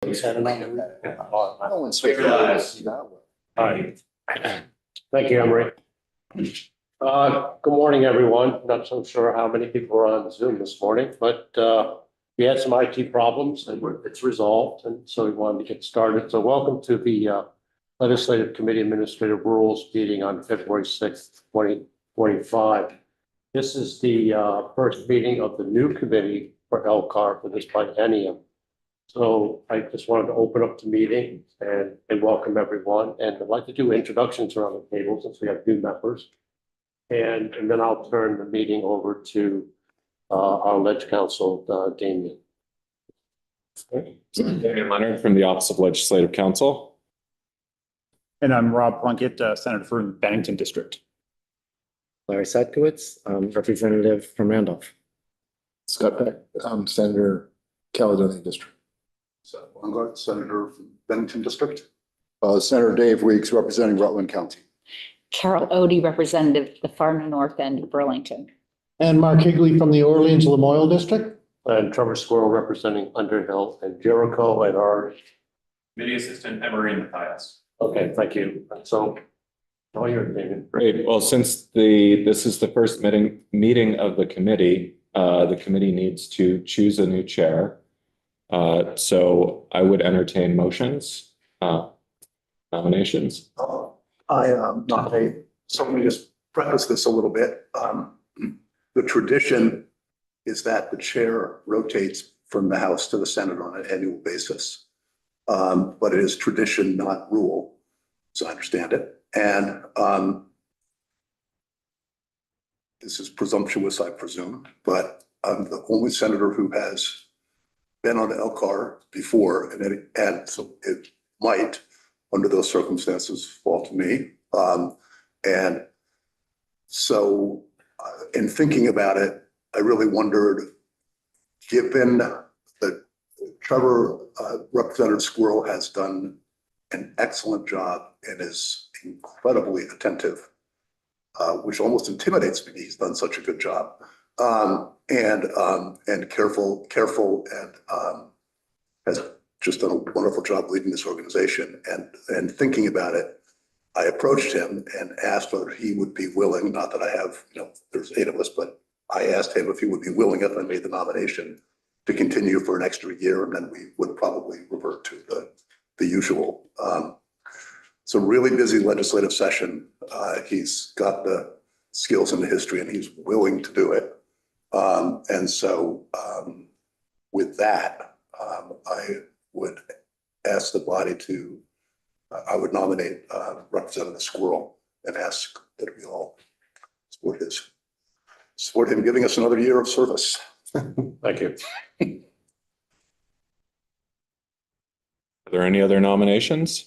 No one's Figure that out. see that one. All right. Thank you, Emery. Good morning, everyone. Not so sure how many people are on Zoom this morning, but we had some IT problems and it's resolved. And so we wanted to get started. So welcome to the Legislative Committee Administrative Rules meeting on February 6th, 2025. This is the first meeting of the new committee for Lcar for this biennium. So I just wanted to open up the meeting and welcome everyone. And I'd like to do introductions around the table since we have new members. And then I'll turn the meeting over to our Ledge Counsel, Damien. Damien Leonard from the Office of Legislative Counsel. And I'm Rob Plunkett, Senator from Bennington District. Larry Sadkowitz, representative from Randolph. Scott Peck, Senator, Caledonia District. So, Longard, Senator from Bennington District. Senator Dave Weeks, representing Rutland County. Carol Odie, representative, the far north end of Burlington. And Mark Higley from the Orleans Lamoille District. And Trevor Squirrel representing Underhill and Jericho and our Committee Assistant Emery Matthias. Okay, thank you. So all your opinion. Great. Well, since this is the first meeting of the committee needs to choose a new chair. So I would entertain motions, nominations. I nominate, so let me just preface this a little bit. The tradition is that the chair rotates from the House to the Senate on an annual basis. But it is tradition, not rule, as I understand it. And this is presumptuous, I presume, but I'm the only senator who has been on Lcar before, and so it might, under those circumstances, fall to me. And so in thinking about it, I really wondered, given that Representative Squirrel has done an excellent job and is incredibly attentive, which almost intimidates me. He's done such a good job. And careful and has just done a wonderful job leading this organization. And thinking about it, I approached him and asked whether he would be willing, not that I have, there's 8 of us, but I asked him if he would be willing, if I made the nomination, to continue for an extra year, and then we would probably revert to the usual. It's a really busy legislative session. He's got the skills and the history, and he's willing to do it. And so with that, I would ask the body I would nominate Representative Squirrel and ask that we all support him giving us another year of service. Thank you. Are there any other nominations?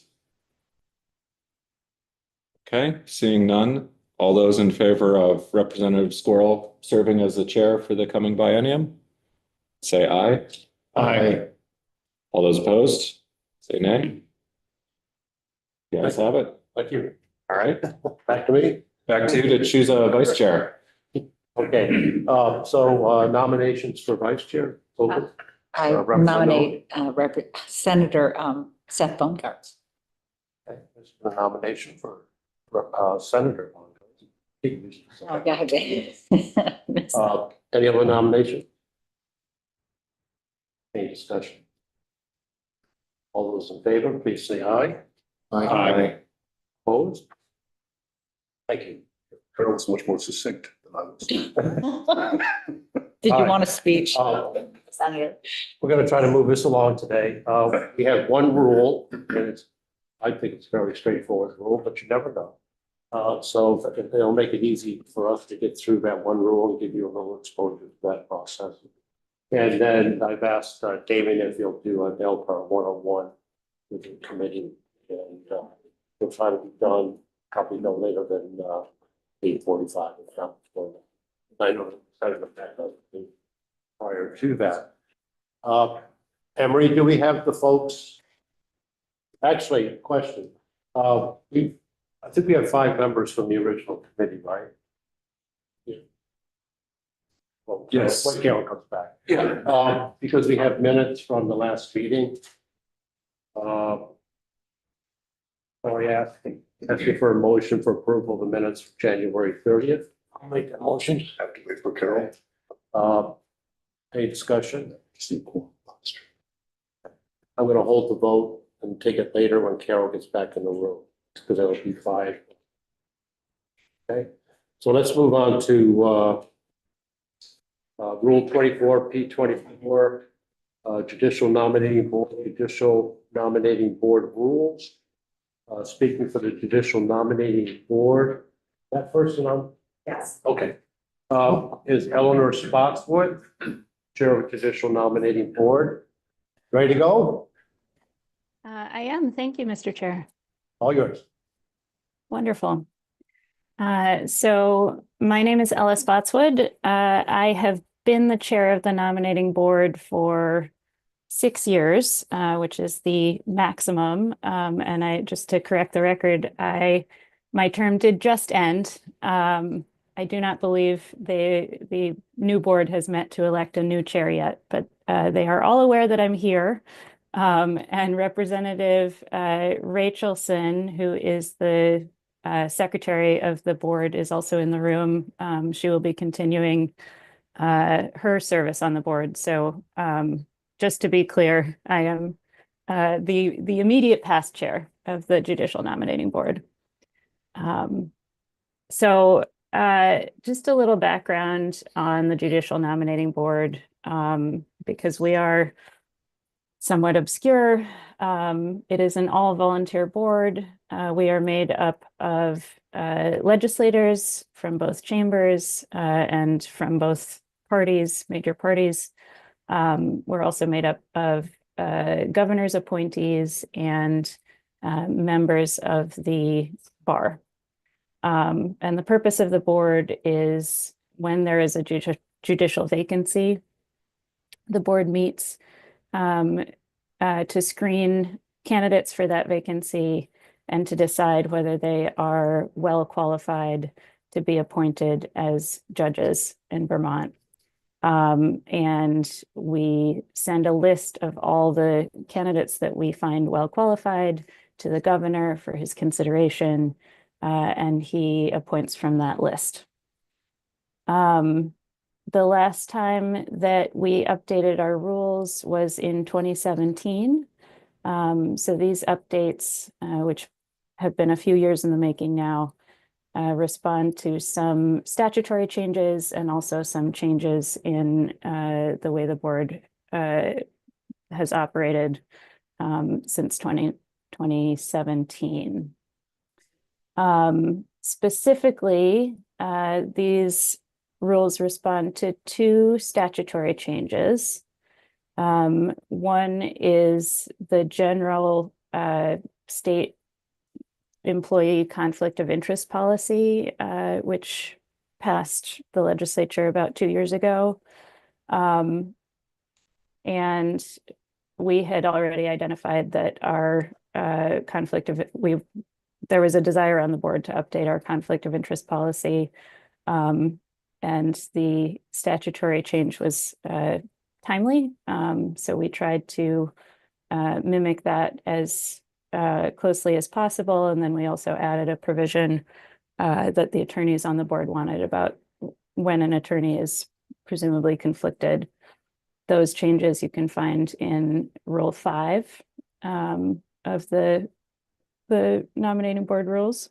Okay, seeing none. All those in favor of Representative Squirrel serving as the chair for the coming biennium, say aye. Aye. All those opposed, say nay. You guys have it. Thank you. All right, Back to me. back to you to choose a vice chair. Okay, so nominations for vice chair. Open. I Representative nominate Senator Seth Bonecart. Okay, there's a nomination for Senator. Oh, yeah, okay. Any other nomination? Any discussion? All those in favor, please say aye. Aye. Opposed? Thank you. Carol was much more succinct than I was. Did you want a speech, Uh, Senator? We're going to try to move this along today. We have one rule, and I think it's a very straightforward rule, but you never know. So it'll make it easy for us to get through that one rule and give you a little exposure to that process. And then I've asked David if he'll do an Lcar 101 with the committee, and we'll try to be done probably no later than 8:45. If not before that. I know that prior to that. Emery, do we have the folks? Actually, question. I think we have 5 members from the original committee, right? Yeah. Well, Yes. when Carol comes back. Yeah. Because we have minutes from the last meeting. Oh, yeah, asking for a motion for approval of the minutes for January 30th. I'll make that motion. Have to wait for Carol. Any discussion? I'm gonna hold the vote and take it later when Carol gets back in the room, because that'll be 5. Okay, so let's move on to Rule 24, P24, Judicial Nominating Board rules. Speaking for the Judicial Nominating Board, that person on? Yes. Okay. Is Eleanor Spotswood, Chair of the Judicial Nominating Board. Ready to go? I am. Thank you, Mr. Chair. All yours. Wonderful. So my name is Ella Spotswood. I have been the chair of the nominating board for 6 years, which is the maximum. And just to correct the record, my term did just end. I do not believe the new board has met to elect a new chair yet, but they are all aware that I'm here. And Representative Rachelson, who is the secretary of the board, is also in the room. She will be continuing her service on the board. So just to be clear, I am the immediate past chair of the Judicial Nominating Board. So just a little background on the Judicial Nominating Board, because we are somewhat obscure. It is an all-volunteer board. We are made up of legislators from both chambers and from both parties, major parties. We're also made up of governor's appointees and members of the bar. And the purpose of the board is when there is a judicial vacancy, the board meets to screen candidates for that vacancy and to decide whether they are well qualified to be appointed as judges in Vermont. And we send a list of all the candidates that we find well qualified to the governor for his consideration, and he appoints from that list. The last time that we updated our rules was in 2017. So these updates, which have been a few years in the making now, respond to some statutory changes and also some changes in the way the board has operated since 2017. Specifically, these rules respond to 2 statutory changes. One is the general state employee conflict of interest policy, which passed the legislature about 2 years ago. And we had already identified that our there was a desire on the board to update our conflict of interest policy. And the statutory change was timely. So we tried to mimic that as closely as possible. And then we also added a provision that the attorneys on the board wanted about when an attorney is presumably conflicted. Those changes you can find in Rule 5 of the nominating board rules.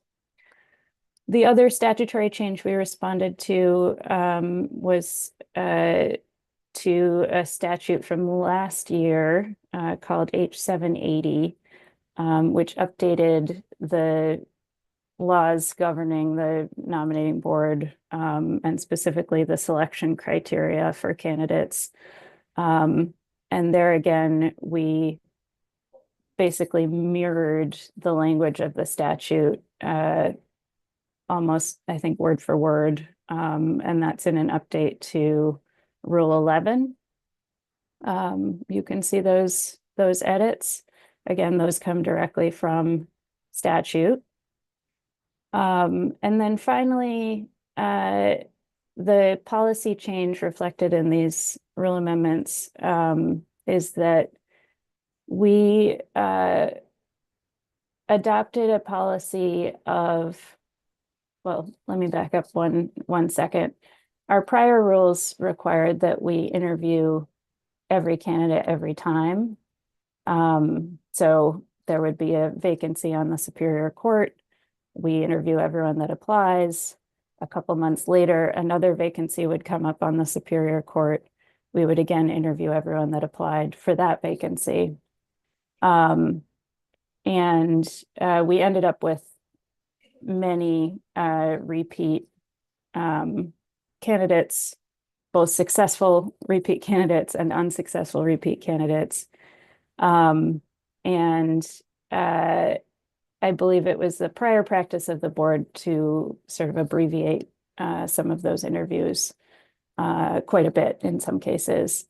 The other statutory change we responded to was to a statute from last year called H780, which updated the laws governing the nominating board and specifically the selection criteria for candidates. And there again, we basically mirrored the language of the statute almost, I think, word for word. And that's in an update to Rule 11. You can see those edits. Again, those come directly from statute. And then finally, the policy change reflected in these rule amendments is that we adopted a policy of, well, let me back up one second. Our prior rules required that we interview every candidate every time. So there would be a vacancy on the Superior Court. We interview everyone that applies. A couple months later, another vacancy would come up on the Superior Court. We would again interview everyone that applied for that vacancy. And we ended up with many repeat candidates, both successful repeat candidates and unsuccessful repeat candidates. I believe it was the prior practice of the board to sort of abbreviate some of those interviews quite a bit in some cases.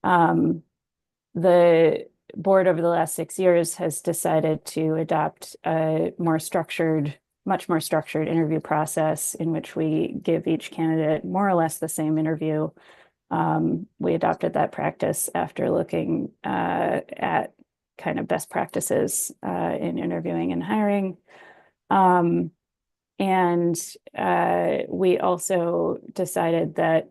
The board over the last 6 years has decided to adopt a much more structured interview process in which we give each candidate more or less the same interview. We adopted that practice after looking at kind of best practices in interviewing and hiring. We also decided that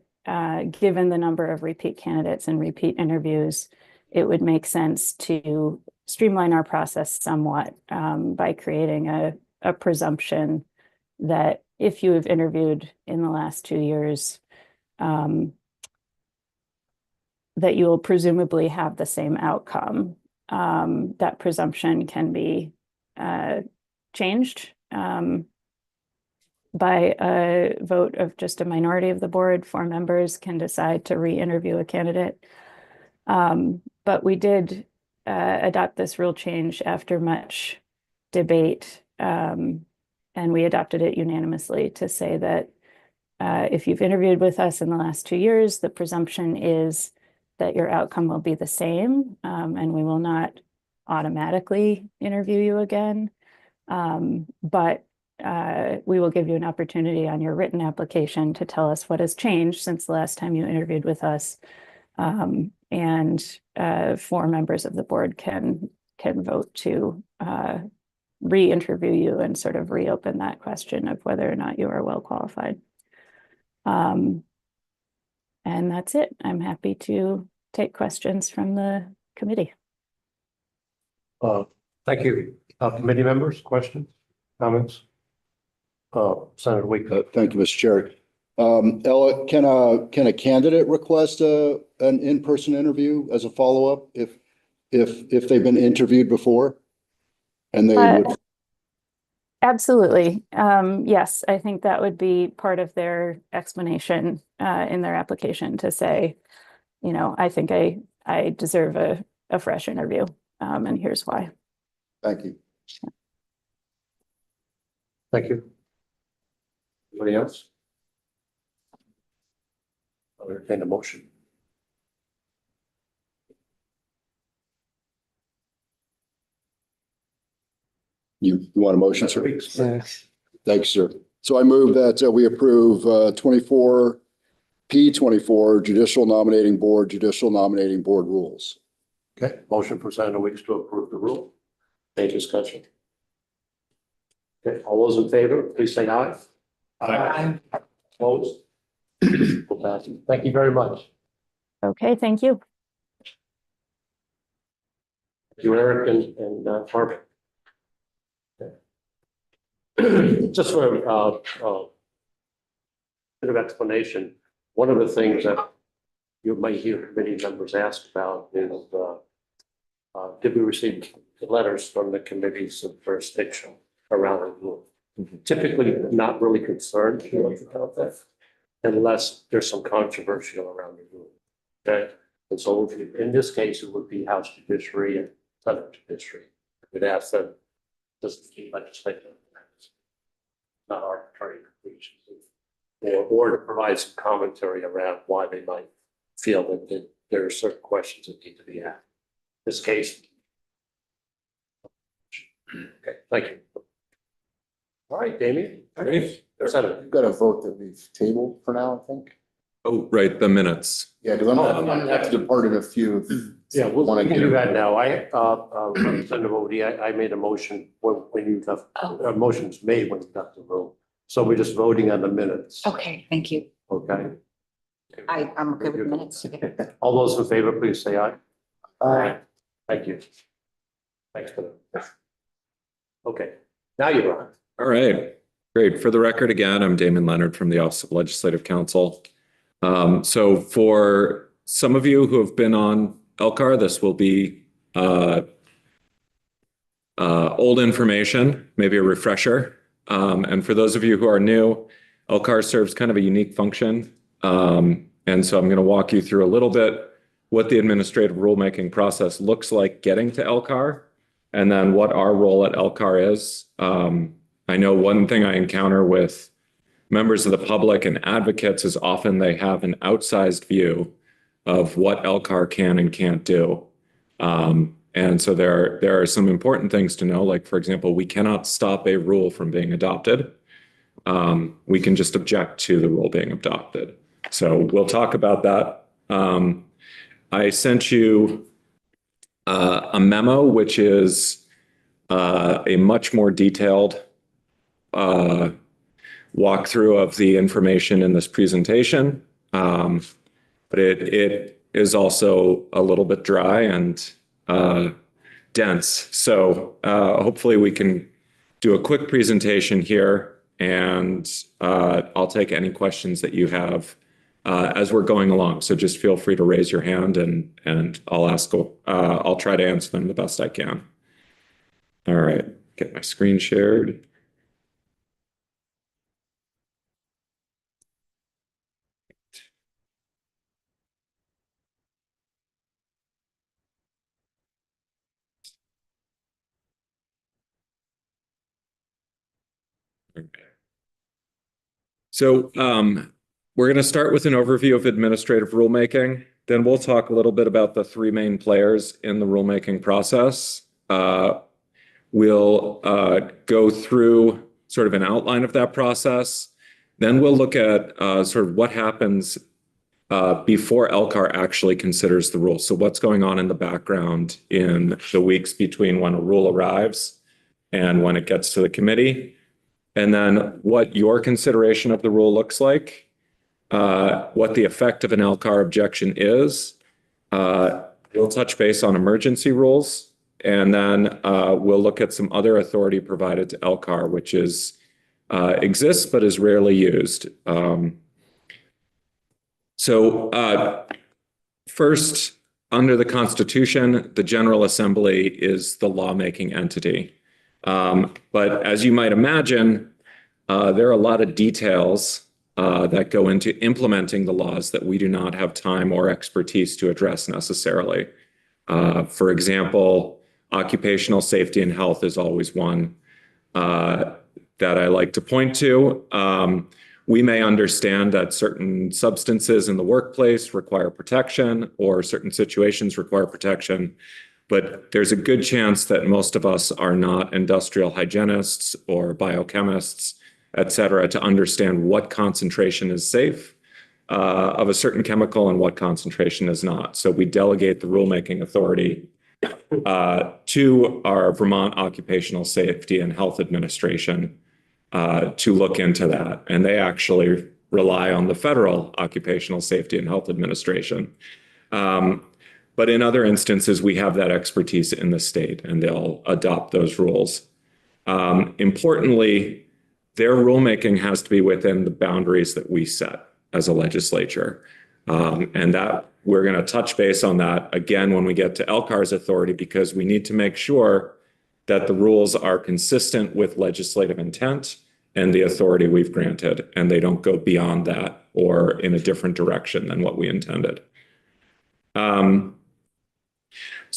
given the number of repeat candidates and repeat interviews, it would make sense to streamline our process somewhat by creating a presumption that if you have interviewed in the last 2 years, that you will presumably have the same outcome. That presumption can be changed by a vote of just a minority of the board. 4 members can decide to re-interview a candidate. But we did adopt this rule change after much debate, and we adopted it unanimously to say that if you've interviewed with us in the last 2 years, the presumption is that your outcome will be the same, and we will not automatically interview you again. But we will give you an opportunity on your written application to tell us what has changed since the last time you interviewed with us. And 4 members of the board can vote to re-interview you and sort of reopen that question of whether or not you are well qualified. And that's it. I'm happy to take questions from the committee. Thank you. Committee members, questions, comments? Senator Week. Thank you, Mr. Chair. Ella, can a candidate request an in-person interview as a follow-up if they've been interviewed before? And they would. Absolutely. Yes, I think that would be part of their explanation in their application to say, you know, I think I deserve a fresh interview, and here's why. Thank you. Thank you. Anybody else? I'll entertain a motion. You want a motion, sir? Yes. Thanks, sir. So I move that we approve 24P24 Judicial Nominating Board rules. Okay, motion for Senator Weeks to approve the rule. Any discussion? Okay, all those in favor, please say aye. Aye. Opposed? Will pass. Thank you very much. Okay, thank you. Thank you, Eric and Barbara. Just for bit of explanation, one of the things that you might hear committee members ask about is did we receive letters from the committees of jurisdiction around the rule? Typically not really concerned about that unless there's some controversy around the rule. Okay, and so in this case, it would be House Judiciary and Senate Judiciary. We'd ask them, does the legislature not arbitrary conclusions, or to provide some commentary around why they might feel that there are certain questions that need to be asked. In this case. Okay, thank you. All right, Damien. We've got a vote that we've tabled for now, I think. Oh, right, the minutes. Yeah, because I'm gonna have to depart in a few. Yeah, we'll Wanna we can get do it. that now. Representative Odie, I made a motion when you got, a motion's made when you got the room. So we're just voting on the minutes. Okay, thank you. Okay. I'm okay with the minutes. All those in favor, please say aye. Aye. Thank you. Thanks for that. Okay, now you're on. All right, great. For the record, again, I'm Damon Leonard from the Office of Legislative Counsel. So for some of you who have been on Lcar, this will be old information, maybe a refresher. And for those of you who are new, Lcar serves kind of a unique function. And so I'm going to walk you through a little bit what the administrative rulemaking process looks like getting to Lcar, and then what our role at Lcar is. I know one thing I encounter with members of the public and advocates is often they have an outsized view of what Lcar can and can't do. And so there are some important things to know, like, for example, we cannot stop a rule from being adopted. We can just object to the rule being adopted. So we'll talk about that. I sent you a memo, which is a much more detailed walkthrough of the information in this presentation. But it is also a little bit dry and dense. So hopefully we can do a quick presentation here, and I'll take any questions that you have as we're going along. So just feel free to raise your hand and I'll try to answer them the best I can. All right, get my screen shared. Okay. So we're going to start with an overview of administrative rulemaking. Then we'll talk a little bit about the three main players in the rulemaking process. We'll go through sort of an outline of that process. Then we'll look at sort of what happens before Lcar actually considers the rule. So what's going on in the background in the weeks between when a rule arrives and when it gets to the committee. And then what your consideration of the rule looks like, what the effect of an Lcar objection is. We'll touch base on emergency rules, and then we'll look at some other authority provided to Lcar, which exists but is rarely used. First, under the Constitution, the General Assembly is the lawmaking entity. But as you might imagine, there are a lot of details that go into implementing the laws that we do not have time or expertise to address necessarily. For example, occupational safety and health is always one that I like to point to. We may understand that certain substances in the workplace require protection, or certain situations require protection, but there's a good chance that most of us are not industrial hygienists or biochemists, et cetera, to understand what concentration is safe of a certain chemical and what concentration is not. So we delegate the rulemaking authority to our Vermont Occupational Safety and Health Administration to look into that. And they actually rely on the Federal Occupational Safety and Health Administration. But in other instances, we have that expertise in the state, and they'll adopt those rules. Importantly, their rulemaking has to be within the boundaries that we set as a legislature. And that we're going to touch base on that again when we get to Lcar's authority, because we need to make sure that the rules are consistent with legislative intent and the authority we've granted, and they don't go beyond that or in a different direction than what we intended.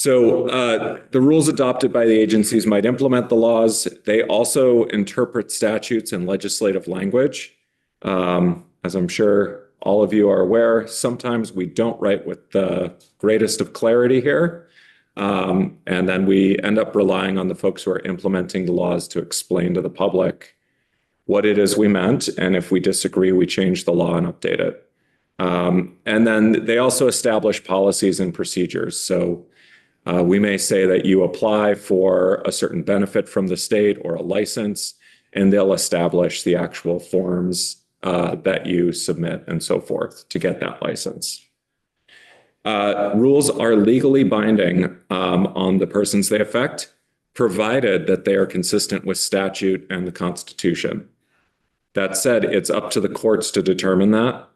The rules adopted by the agencies might implement the laws. They also interpret statutes and legislative language. As I'm sure all of you are aware, sometimes we don't write with the greatest of clarity here. And then we end up relying on the folks who are implementing the laws to explain to the public what it is we meant. And if we disagree, we change the law and update it. And then they also establish policies and procedures. So we may say that you apply for a certain benefit from the state or a license, and they'll establish the actual forms that you submit and so forth to get that license. Rules are legally binding on the persons they affect, provided that they are consistent with statute and the Constitution. That said, it's up to the courts to determine that.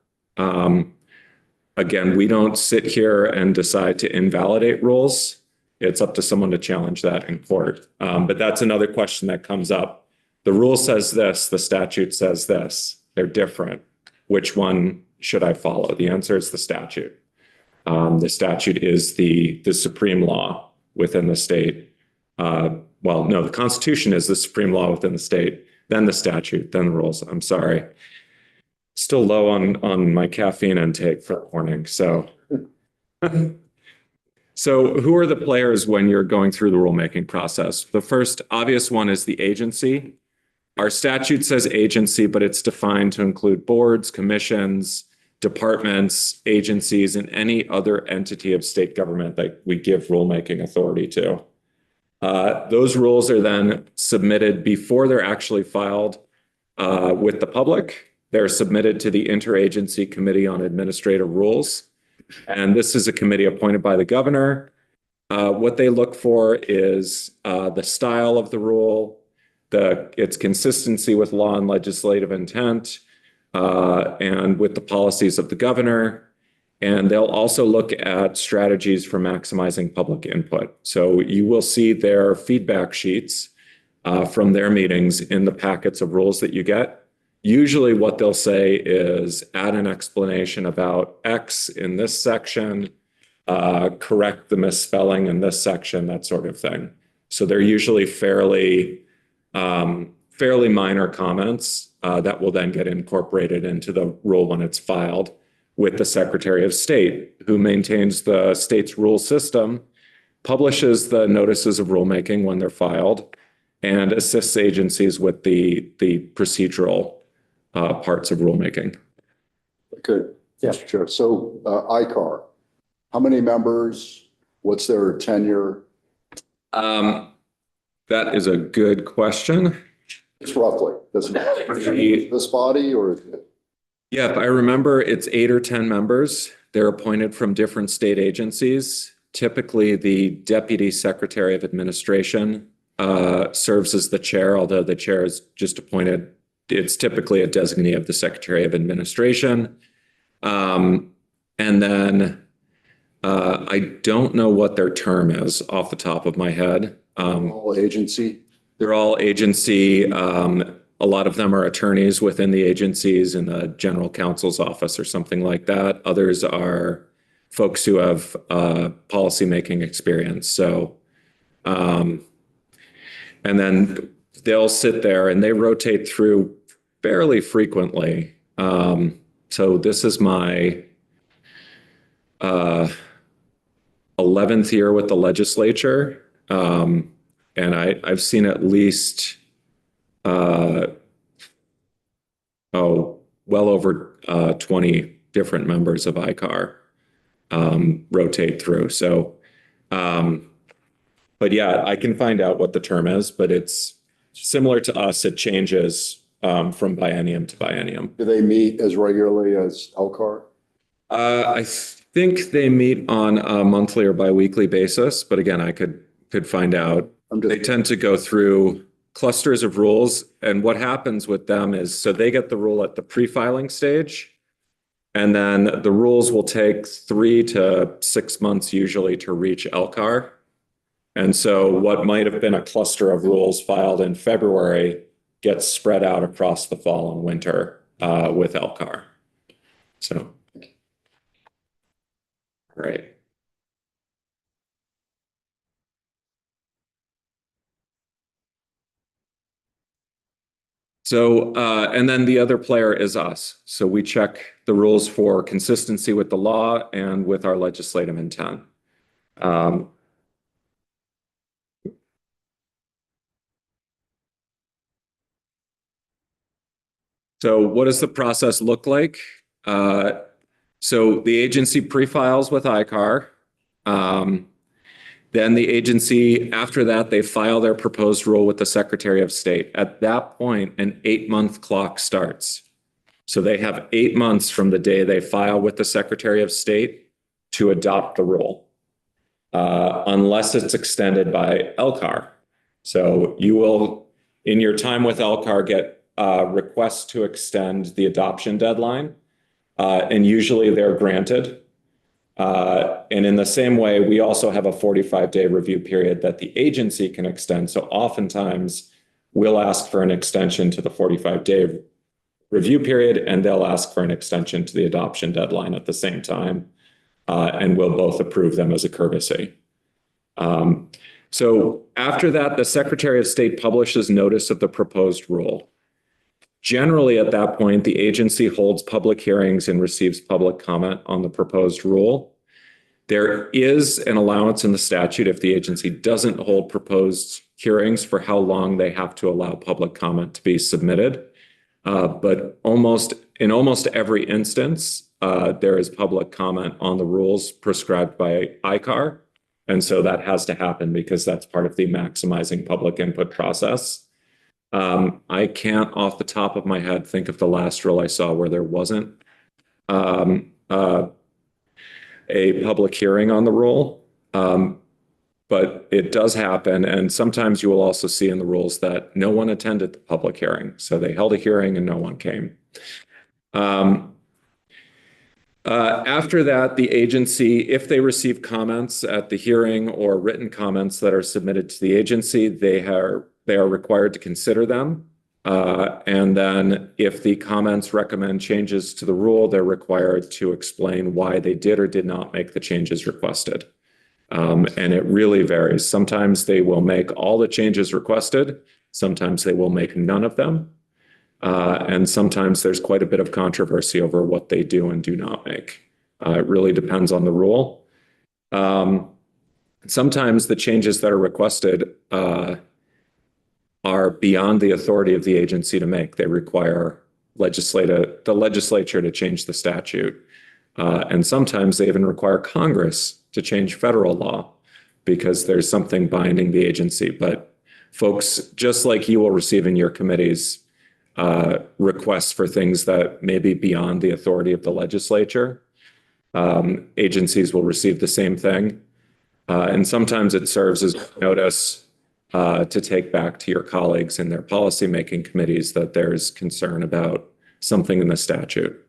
Again, we don't sit here and decide to invalidate rules. It's up to someone to challenge that in court. But that's another question that comes up. The rule says this, the statute says this. They're different. Which one should I follow? The answer is the statute. The statute is the supreme law within the state. Well, no, the Constitution is the supreme law within the state, then the statute, then the rules. I'm sorry. Still low on my caffeine intake for the morning. So, so who are the players when you're going through the rulemaking process? The first obvious one is the agency. Our statute says agency, but it's defined to include boards, commissions, departments, agencies, and any other entity of state government that we give rulemaking authority to. Those rules are then submitted before they're actually filed with the public. They're submitted to the Interagency Committee on Administrative Rules. And this is a committee appointed by the governor. What they look for is the style of the rule, its consistency with law and legislative intent, and with the policies of the governor. And they'll also look at strategies for maximizing public input. So you will see their feedback sheets from their meetings in the packets of rules that you get. Usually what they'll say is add an explanation about X in this section, correct the misspelling in this section, that sort of thing. So they're usually fairly minor comments that will then get incorporated into the rule when it's filed with the Secretary of State, who maintains the state's rule system, publishes the notices of rulemaking when they're filed, and assists agencies with the procedural parts of rulemaking. Good. Yes, Chair. So ICAR, how many members? What's their tenure? That is a good question. Just roughly. Does it this body or? Yeah, if I remember, it's 8 or 10 members. They're appointed from different state agencies. Typically, the Deputy Secretary of Administration serves as the chair, although the chair is just appointed. It's typically a designee of the Secretary of Administration. And then I don't know what their term is off the top of my head. All agency? They're all agency. A lot of them are attorneys within the agencies in the general counsel's office or something like that. Others are folks who have policymaking experience. So, and then they'll sit there and they rotate through fairly frequently. So this is my 11th year with the legislature. And I've seen at least, well over 20 different members of ICAR rotate through. So, but yeah, I can find out what the term is, but it's similar to us. It changes from biennium to biennium. Do they meet as regularly as Lcar? I think they meet on a monthly or biweekly basis, but again, I could find out. They tend to go through clusters of rules, and what happens with them is, so they get the rule at the pre-filing stage, and then the rules will take 3 to 6 months usually to reach Lcar. And so what might have been a cluster of rules filed in February gets spread out across the fall and winter with Lcar. So, great. So, and then the other player is us. So we check the rules for consistency with the law and with our legislative intent. So what does the process look like? So the agency pre-files with Lcar. Then the agency, after that, they file their proposed rule with the Secretary of State. At that point, an 8-month clock starts. So they have 8 months from the day they file with the Secretary of State to adopt the rule, unless it's extended by Lcar. So you will, in your time with Lcar, get requests to extend the adoption deadline, and usually they're granted. And in the same way, we also have a 45-day review period that the agency can extend. So oftentimes we'll ask for an extension to the 45-day review period, and they'll ask for an extension to the adoption deadline at the same time. And we'll both approve them as a courtesy. So after that, the Secretary of State publishes notice of the proposed rule. Generally, at that point, the agency holds public hearings and receives public comment on the proposed rule. There is an allowance in the statute if the agency doesn't hold proposed hearings for how long they have to allow public comment to be submitted. But in almost every instance, there is public comment on the rules prescribed by Lcar. And so that has to happen because that's part of the maximizing public input process. I can't off the top of my head think of the last rule I saw where there wasn't a public hearing on the rule. But it does happen. And sometimes you will also see in the rules that no one attended the public hearing. So they held a hearing and no one came. After that, the agency, if they receive comments at the hearing or written comments that are submitted to the agency, they are required to consider them. And then if the comments recommend changes to the rule, they're required to explain why they did or did not make the changes requested. And it really varies. Sometimes they will make all the changes requested. Sometimes they will make none of them. And sometimes there's quite a bit of controversy over what they do and do not make. It really depends on the rule. Sometimes the changes that are requested are beyond the authority of the agency to make. They require the legislature to change the statute. And sometimes they even require Congress to change federal law because there's something binding the agency. But folks, just like you will receive in your committees, requests for things that may be beyond the authority of the legislature, agencies will receive the same thing. And sometimes it serves as notice to take back to your colleagues in their policymaking committees that there's concern about something in the statute.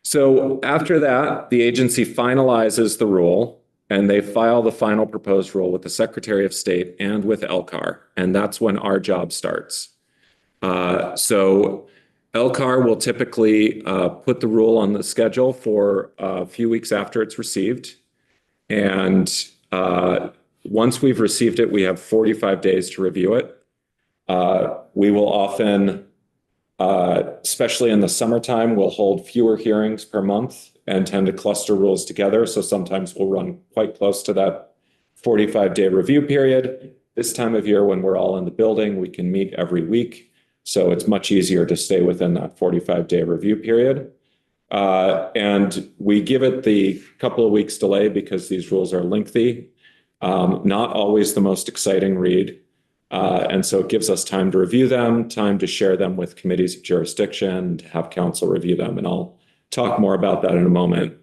So after that, the agency finalizes the rule and they file the final proposed rule with the Secretary of State and with Lcar. And that's when our job starts. So Lcar will typically put the rule on the schedule for a few weeks after it's received. And once we've received it, we have 45 days to review it. We will often, especially in the summertime, we'll hold fewer hearings per month and tend to cluster rules together. So sometimes we'll run quite close to that 45-day review period. This time of year, when we're all in the building, we can meet every week. So it's much easier to stay within that 45-day review period. And we give it the couple of weeks delay because these rules are lengthy, not always the most exciting read. And so it gives us time to review them, time to share them with committees of jurisdiction, to have council review them. And I'll talk more about that in a moment.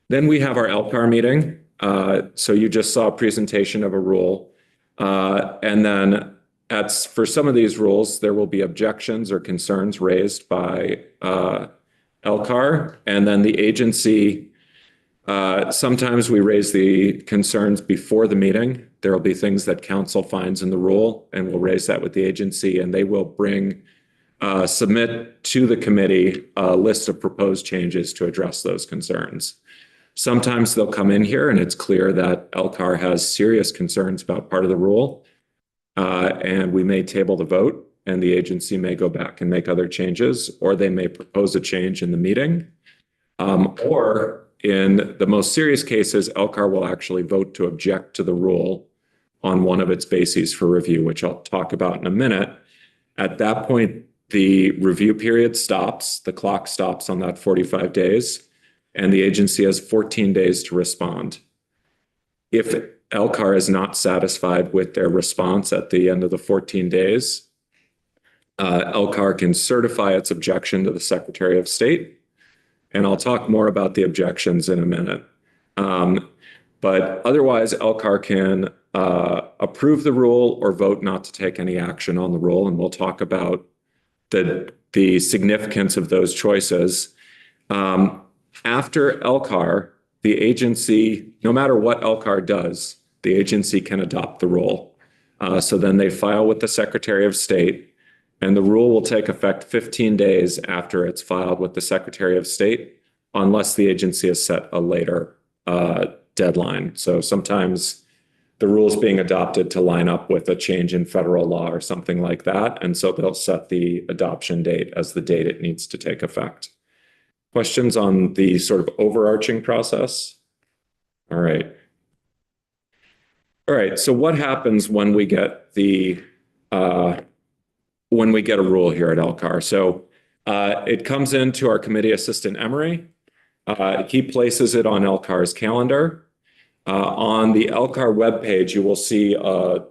Then we have our Lcar meeting. So you just saw a presentation of a rule. And then for some of these rules, there will be objections or concerns raised by Lcar. And then the agency, sometimes we raise the concerns before the meeting. There will be things that council finds in the rule, and we'll raise that with the agency, and they will submit to the committee a list of proposed changes to address those concerns. Sometimes they'll come in here and it's clear that Lcar has serious concerns about part of the rule, and we may table the vote, and the agency may go back and make other changes, or they may propose a change in the meeting. Or in the most serious cases, Lcar will actually vote to object to the rule on one of its bases for review, which I'll talk about in a minute. At that point, the review period stops, the clock stops on that 45 days, and the agency has 14 days to respond. If Lcar is not satisfied with their response at the end of the 14 days, Lcar can certify its objection to the Secretary of State. And I'll talk more about the objections in a minute. But otherwise, Lcar can approve the rule or vote not to take any action on the rule. And we'll talk about the significance of those choices. After Lcar, the agency, no matter what Lcar does, the agency can adopt the rule. So then they file with the Secretary of State, and the rule will take effect 15 days after it's filed with the Secretary of State, unless the agency has set a later deadline. So sometimes the rule is being adopted to line up with a change in federal law or something like that. And so they'll set the adoption date as the date it needs to take effect. Questions on the sort of overarching process? All right. All right. So what happens when we get a rule here at Lcar? So it comes into our committee assistant Emery. He places it on Lcar's calendar. On the Lcar webpage, you will see a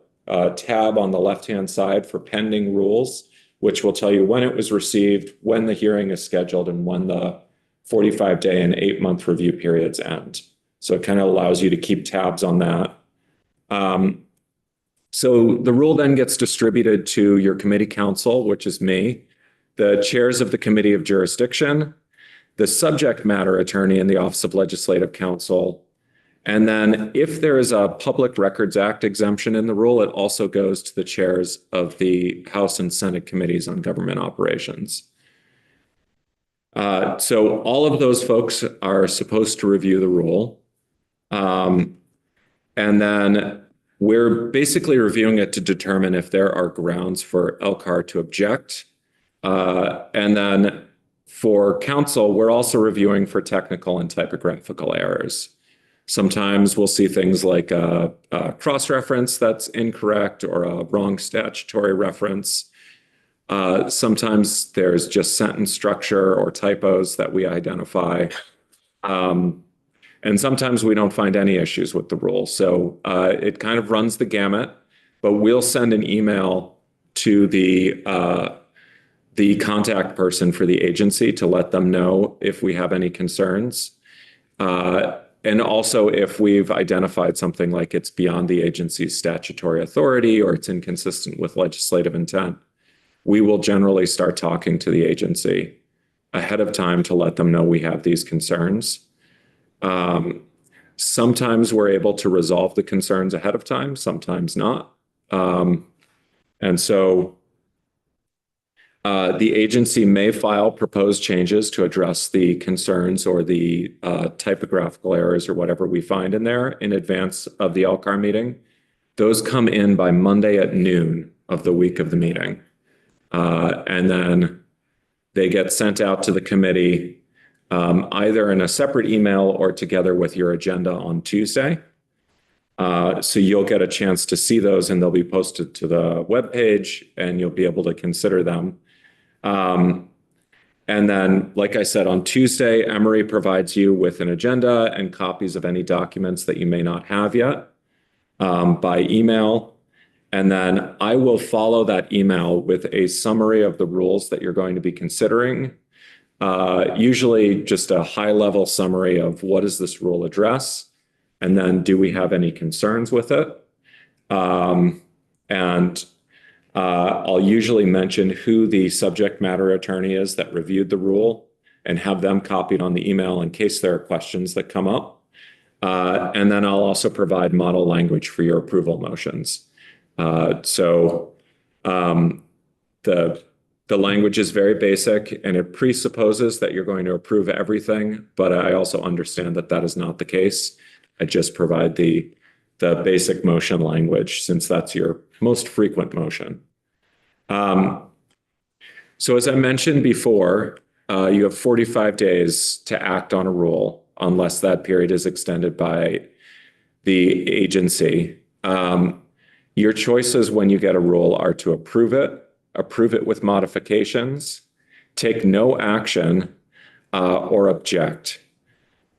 tab on the left-hand side for pending rules, which will tell you when it was received, when the hearing is scheduled, and when the 45-day and 8-month review periods end. So it kind of allows you to keep tabs on that. So the rule then gets distributed to your committee counsel, which is me, the chairs of the Committee of Jurisdiction, the subject matter attorney in the Office of Legislative Counsel. And then if there is a Public Records Act exemption in the rule, it also goes to the chairs of the House and Senate committees on government operations. So all of those folks are supposed to review the rule. And then we're basically reviewing it to determine if there are grounds for Lcar to object. And then for counsel, we're also reviewing for technical and typographical errors. Sometimes we'll see things like a cross-reference that's incorrect or a wrong statutory reference. Sometimes there's just sentence structure or typos that we identify. And sometimes we don't find any issues with the rule. So it kind of runs the gamut, but we'll send an email to the contact person for the agency to let them know if we have any concerns. And also if we've identified something like it's beyond the agency's statutory authority or it's inconsistent with legislative intent, we will generally start talking to the agency ahead of time to let them know we have these concerns. Sometimes we're able to resolve the concerns ahead of time, sometimes not. And so the agency may file proposed changes to address the concerns or the typographical errors or whatever we find in there in advance of the Lcar meeting. Those come in by Monday at noon of the week of the meeting. And then they get sent out to the committee either in a separate email or together with your agenda on Tuesday. So you'll get a chance to see those and they'll be posted to the webpage and you'll be able to consider them. And then, like I said, on Tuesday, Emery provides you with an agenda and copies of any documents that you may not have yet by email. And then I will follow that email with a summary of the rules that you're going to be considering. Usually just a high-level summary of what does this rule address, and then do we have any concerns with it? I'll usually mention who the subject matter attorney is that reviewed the rule and have them copied on the email in case there are questions that come up. And then I'll also provide model language for your approval motions. The language is very basic and it presupposes that you're going to approve everything, but I also understand that that is not the case. I just provide the basic motion language since that's your most frequent motion. So as I mentioned before, you have 45 days to act on a rule unless that period is extended by the agency. Your choices when you get a rule are to approve it, approve it with modifications, take no action, or object.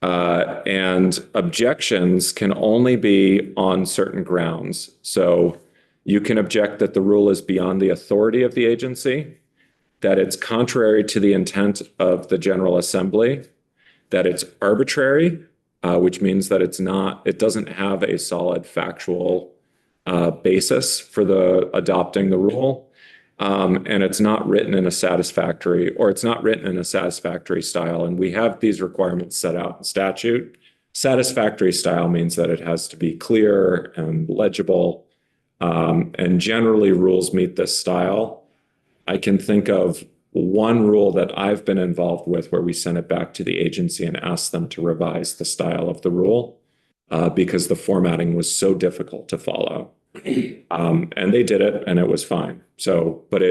And objections can only be on certain grounds. So you can object that the rule is beyond the authority of the agency, that it's contrary to the intent of the General Assembly, that it's arbitrary, which means that it doesn't have a solid factual basis for the adopting the rule. And it's not written in a satisfactory style. And we have these requirements set out in statute. Satisfactory style means that it has to be clear and legible. And generally rules meet this style. I can think of one rule that I've been involved with where we sent it back to the agency and asked them to revise the style of the rule because the formatting was so difficult to follow. And they did it and it was fine. So, but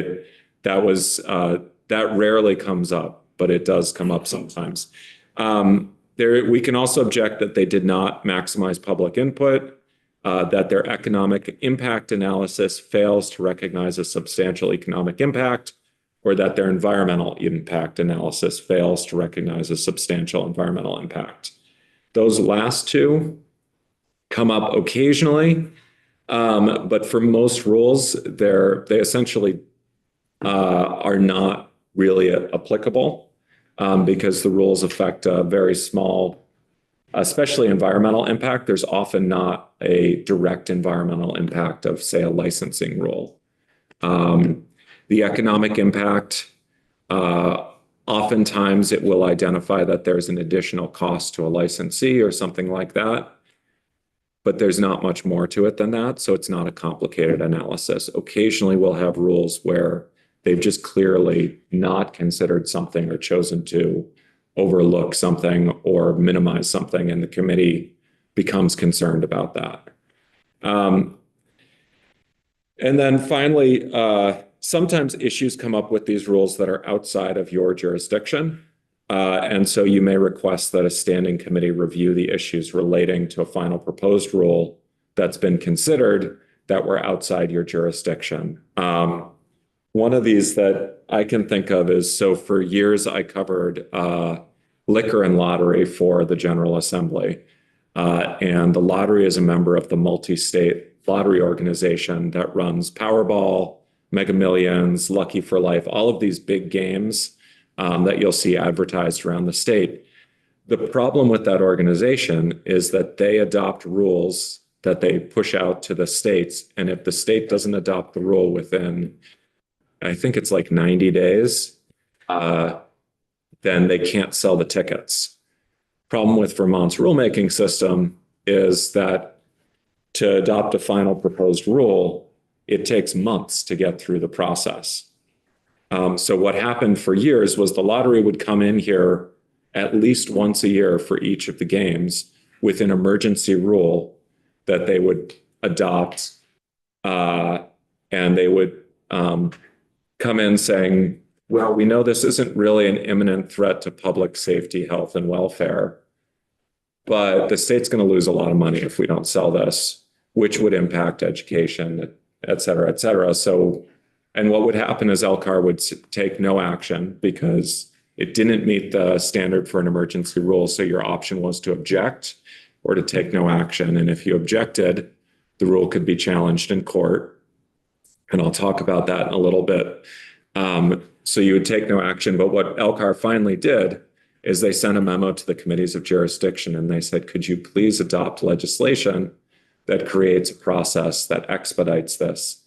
that rarely comes up, but it does come up sometimes. We can also object that they did not maximize public input, that their economic impact analysis fails to recognize a substantial economic impact, or that their environmental impact analysis fails to recognize a substantial environmental impact. Those last two come up occasionally, but for most rules, they essentially are not really applicable because the rules affect a very small, especially environmental impact. There's often not a direct environmental impact of, say, a licensing rule. The economic impact, oftentimes it will identify that there's an additional cost to a licensee or something like that, but there's not much more to it than that, so it's not a complicated analysis. Occasionally we'll have rules where they've just clearly not considered something or chosen to overlook something or minimize something, and the committee becomes concerned about that. And then finally, sometimes issues come up with these rules that are outside of your jurisdiction. And so you may request that a standing committee review the issues relating to a final proposed rule that's been considered that were outside your jurisdiction. One of these that I can think of is, so for years I covered liquor and lottery for the General Assembly. And the lottery is a member of the multi-state lottery organization that runs Powerball, Mega Millions, Lucky for Life, all of these big games that you'll see advertised around the state. The problem with that organization is that they adopt rules that they push out to the states. And if the state doesn't adopt the rule within, I think it's like 90 days, then they can't sell the tickets. Problem with Vermont's rulemaking system is that to adopt a final proposed rule, it takes months to get through the process. So what happened for years was the lottery would come in here at least once a year for each of the games with an emergency rule that they would adopt. And they would come in saying, well, we know this isn't really an imminent threat to public safety, health, and welfare, but the state's going to lose a lot of money if we don't sell this, which would impact education, et cetera, et cetera. So, and what would happen is Lcar would take no action because it didn't meet the standard for an emergency rule. So your option was to object or to take no action. And if you objected, the rule could be challenged in court. And I'll talk about that in a little bit. So you would take no action. But what Lcar finally did is they sent a memo to the committees of jurisdiction and they said, could you please adopt legislation that creates a process that expedites this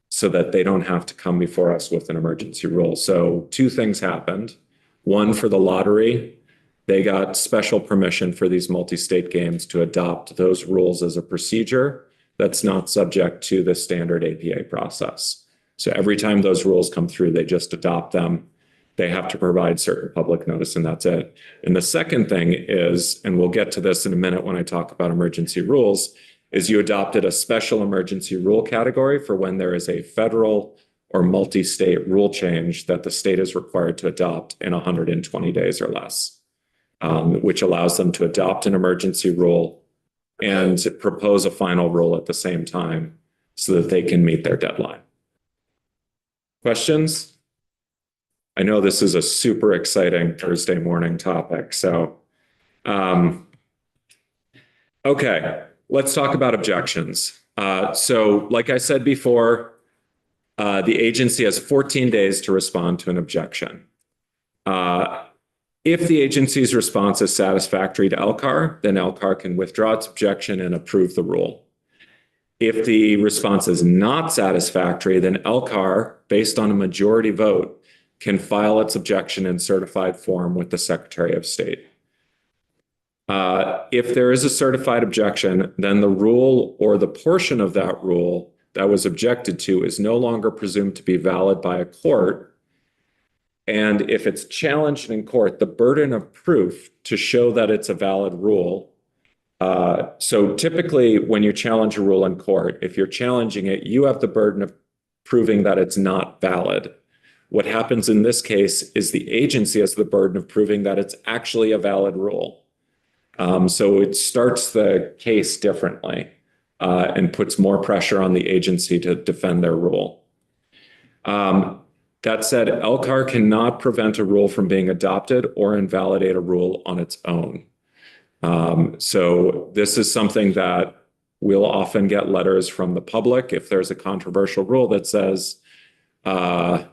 so that they don't have to come before us with an emergency rule. So two things happened. One, for the lottery, they got special permission for these multi-state games to adopt those rules as a procedure that's not subject to the standard APA process. So every time those rules come through, they just adopt them. They have to provide certain public notice, and that's it. And the second thing is, and we'll get to this in a minute when I talk about emergency rules, is you adopted a special emergency rule category for when there is a federal or multi-state rule change that the state is required to adopt in 120 days or less, which allows them to adopt an emergency rule and propose a final rule at the same time so that they can meet their deadline. Questions? I know this is a super exciting Thursday morning topic, so okay, let's talk about objections. So like I said before, the agency has 14 days to respond to an objection. If the agency's response is satisfactory to Lcar, then Lcar can withdraw its objection and approve the rule. If the response is not satisfactory, then Lcar, based on a majority vote, can file its objection in certified form with the Secretary of State. If there is a certified objection, then the rule or the portion of that rule that was objected to is no longer presumed to be valid by a court. And if it's challenged in court, the burden of proof to show that it's a valid rule. So typically when you challenge a rule in court, if you're challenging it, you have the burden of proving that it's not valid. What happens in this case is the agency has the burden of proving that it's actually a valid rule. So it starts the case differently and puts more pressure on the agency to defend their rule. That said, Lcar cannot prevent a rule from being adopted or invalidate a rule on its own. So this is something that we'll often get letters from the public if there's a controversial rule that says, can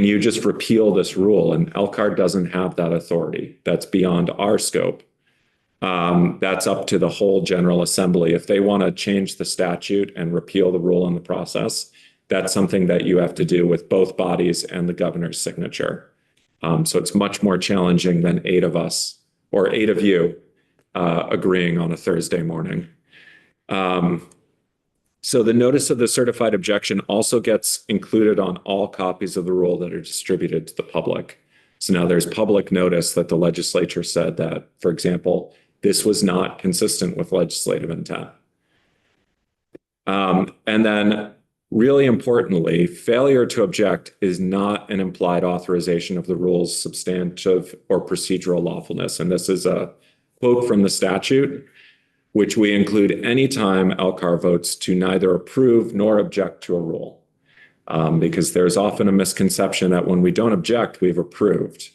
you just repeal this rule? And Lcar doesn't have that authority. That's beyond our scope. That's up to the whole General Assembly. If they want to change the statute and repeal the rule in the process, that's something that you have to do with both bodies and the governor's signature. So it's much more challenging than 8 of us or 8 of you agreeing on a Thursday morning. So the notice of the certified objection also gets included on all copies of the rule that are distributed to the public. So now there's public notice that the legislature said that, for example, this was not consistent with legislative intent. And then really importantly, failure to object is not an implied authorization of the rule's substantive or procedural lawfulness. And this is a quote from the statute, which we include anytime Lcar votes to neither approve nor object to a rule. Because there's often a misconception that when we don't object, we've approved.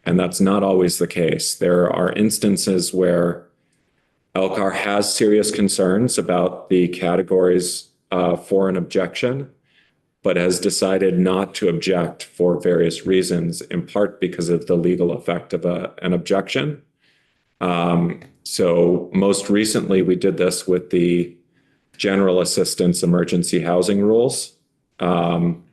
And that's not always the case. There are instances where Lcar has serious concerns about the categories for an objection, but has decided not to object for various reasons, in part because of the legal effect of an objection. So most recently, we did this with the General Assistance Emergency Housing Rules in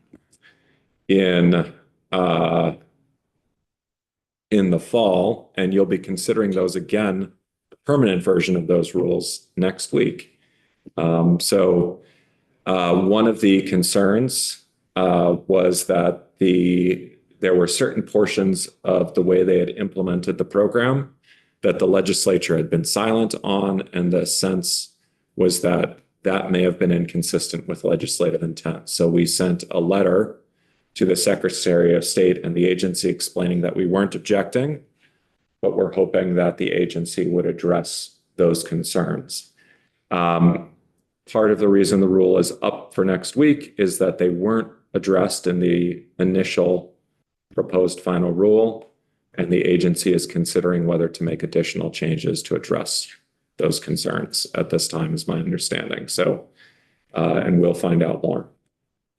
the fall, and you'll be considering those again, the permanent version of those rules next week. So one of the concerns was that there were certain portions of the way they had implemented the program that the legislature had been silent on, and the sense was that that may have been inconsistent with legislative intent. So we sent a letter to the Secretary of State and the agency explaining that we weren't objecting, but we're hoping that the agency would address those concerns. Part of the reason the rule is up for next week is that they weren't addressed in the initial proposed final rule, and the agency is considering whether to make additional changes to address those concerns at this time, is my understanding. So, and we'll find out more.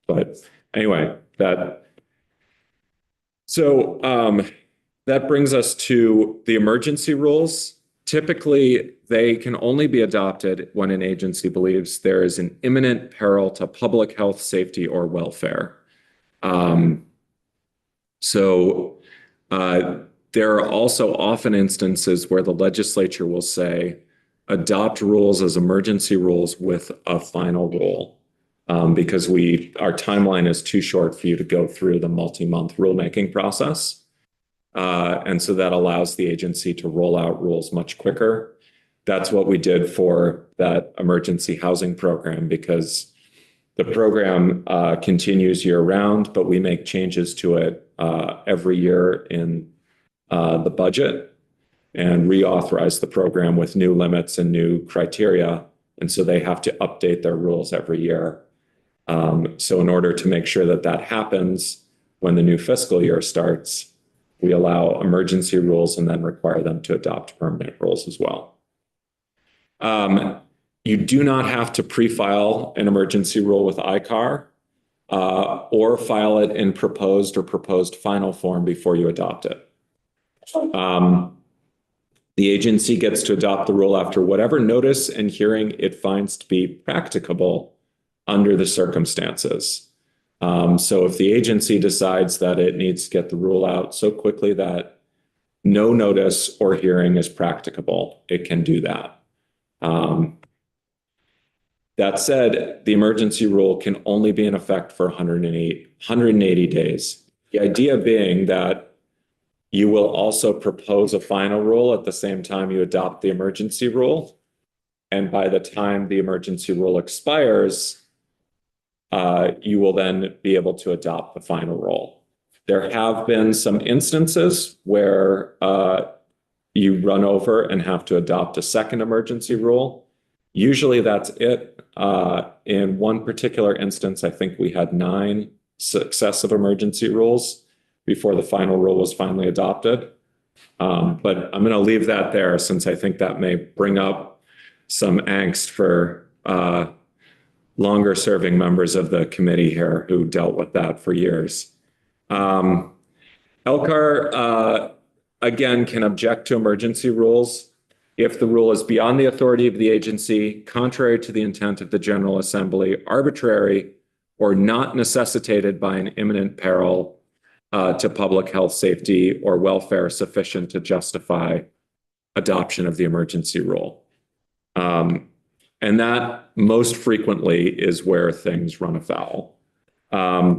But anyway, that brings us to the emergency rules. Typically, they can only be adopted when an agency believes there is an imminent peril to public health, safety, or welfare. There are also often instances where the legislature will say, adopt rules as emergency rules with a final rule, because our timeline is too short for you to go through the multi-month rulemaking process. And so that allows the agency to roll out rules much quicker. That's what we did for that emergency housing program, because the program continues year round, but we make changes to it every year in the budget and reauthorize the program with new limits and new criteria. And so they have to update their rules every year. So in order to make sure that that happens when the new fiscal year starts, we allow emergency rules and then require them to adopt permanent rules as well. You do not have to pre-file an emergency rule with Lcar or file it in proposed or proposed final form before you adopt it. The agency gets to adopt the rule after whatever notice and hearing it finds to be practicable under the circumstances. So if the agency decides that it needs to get the rule out so quickly that no notice or hearing is practicable, it can do that. That said, the emergency rule can only be in effect for 180 days. The idea being that you will also propose a final rule at the same time you adopt the emergency rule. And by the time the emergency rule expires, you will then be able to adopt the final rule. There have been some instances where you run over and have to adopt a second emergency rule. Usually that's it. In one particular instance, I think we had 9 successive emergency rules before the final rule was finally adopted. But I'm going to leave that there since I think that may bring up some angst for longer serving members of the committee here who dealt with that for years. Lcar, again, can object to emergency rules if the rule is beyond the authority of the agency, contrary to the intent of the General Assembly, arbitrary, or not necessitated by an imminent peril to public health, safety, or welfare sufficient to justify adoption of the emergency rule. And that most frequently is where things run afoul. I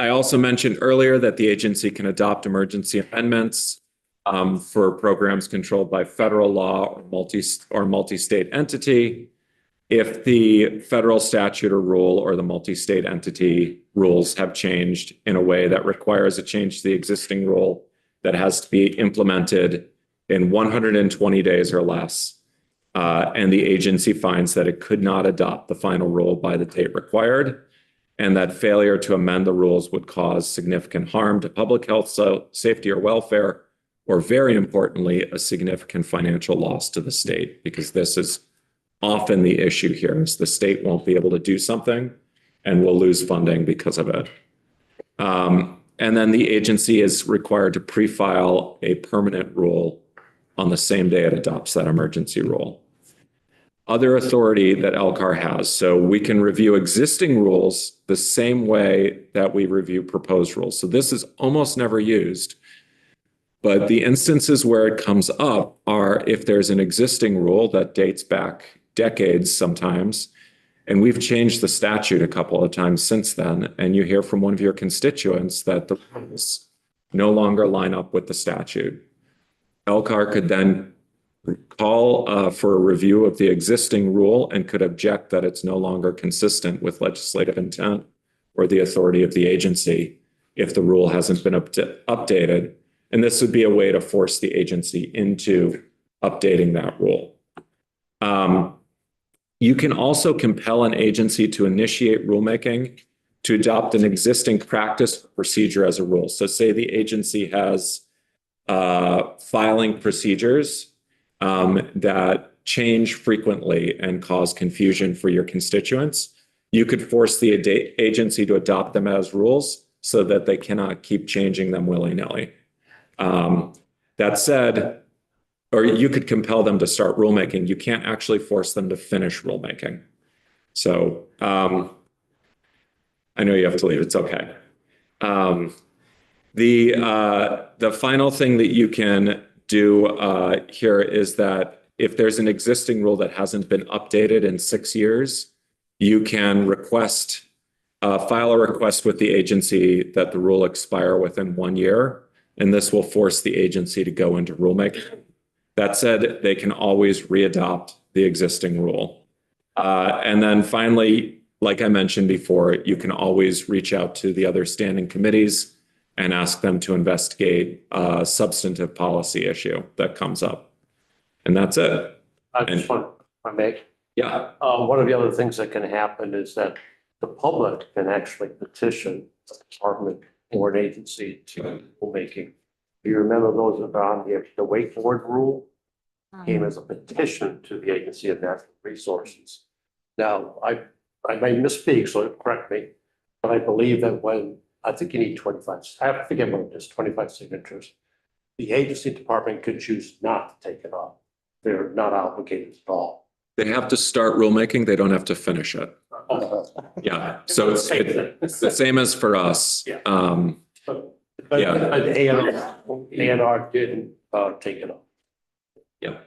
also mentioned earlier that the agency can adopt emergency amendments for programs controlled by federal law or multi-state entity. If the federal statute or rule or the multi-state entity rules have changed in a way that requires a change to the existing rule that has to be implemented in 120 days or less, and the agency finds that it could not adopt the final rule by the date required, and that failure to amend the rules would cause significant harm to public health, safety, or welfare, or very importantly, a significant financial loss to the state, because this is often the issue here is the state won't be able to do something and will lose funding because of it. And then the agency is required to pre-file a permanent rule on the same day it adopts that emergency rule. Other authority that Lcar has, so we can review existing rules the same way that we review proposed rules. So this is almost never used, but the instances where it comes up are if there's an existing rule that dates back decades sometimes, and we've changed the statute a couple of times since then, and you hear from one of your constituents that the rules no longer line up with the statute. Lcar could then call for a review of the existing rule and could object that it's no longer consistent with legislative intent or the authority of the agency if the rule hasn't been updated. And this would be a way to force the agency into updating that rule. You can also compel an agency to initiate rulemaking to adopt an existing practice or procedure as a rule. So say the agency has filing procedures that change frequently and cause confusion for your constituents. You could force the agency to adopt them as rules so that they cannot keep changing them willy-nilly. That said, or you could compel them to start rulemaking. You can't actually force them to finish rulemaking. So I know you have to leave. It's okay. The final thing that you can do here is that if there's an existing rule that hasn't been updated in 6 years, you can file a request with the agency that the rule expire within 1 year, and this will force the agency to go into rulemaking. That said, they can always readopt the existing rule. And then finally, like I mentioned before, you can always reach out to the other standing committees and ask them to investigate a substantive policy issue that comes up. And that's it. I just want to make, Yeah, One of the other things that can happen is that the public can actually petition a department or an agency to rulemaking. You remember those that are on the wakeboard rule came as a petition to the Agency of Natural Resources. Now, I may misspeak, so correct me, but I believe that when, I think you need 25, I forget what it is, 25 signatures. The agency department could choose not to take it on. They're not obligated at all. they have to start rulemaking. They don't have to finish it. Yeah, so it's the same as for us. Yeah. Yeah. But A&R didn't take it on. Yeah.